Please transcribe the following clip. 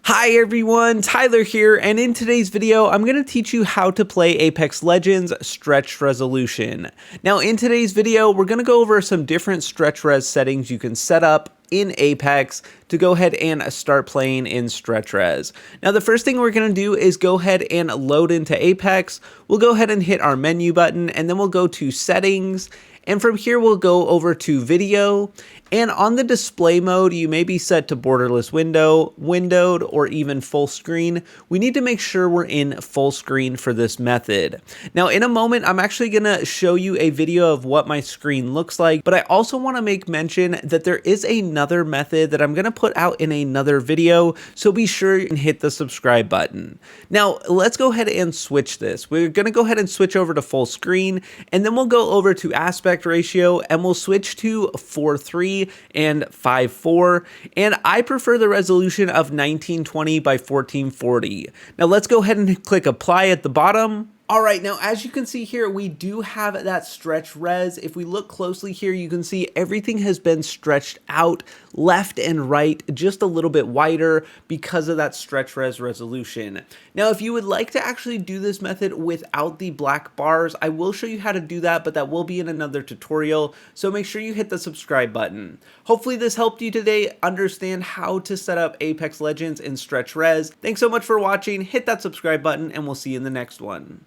Hi everyone, Tyler here, and in today's video, I'm going to teach you how to play Apex Legends Stretch Resolution. Now in today's video, we're going to go over some different stretch res settings you can set up in Apex to go ahead and start playing in stretch res. Now the first thing we're going to do is go ahead and load into Apex. We'll go ahead and hit our menu button, and then we'll go to settings. And from here, we'll go over to video, and on the display mode, you may be set to borderless window, windowed, or even full screen. We need to make sure we're in full screen for this method. Now, in a moment, I'm actually gonna show you a video of what my screen looks like, but I also wanna make mention that there is another method that I'm gonna put out in another video, so be sure and hit the subscribe button. Now, let's go ahead and switch this. We're gonna go ahead and switch over to full screen, and then we'll go over to aspect ratio, and we'll switch to 4:3 and 5:4, and I prefer the resolution of 1920 by 1440. Now let's go ahead and click apply at the bottom. Alright, now as you can see here, we do have that stretch res. If we look closely here, you can see everything has been stretched out left and right just a little bit wider because of that stretch res resolution. Now, if you would like to actually do this method without the black bars, I will show you how to do that, but that will be in another tutorial, so make sure you hit the subscribe button. Hopefully this helped you today understand how to set up Apex Legends in stretch res. Thanks so much for watching, hit that subscribe button, and we'll see you in the next one.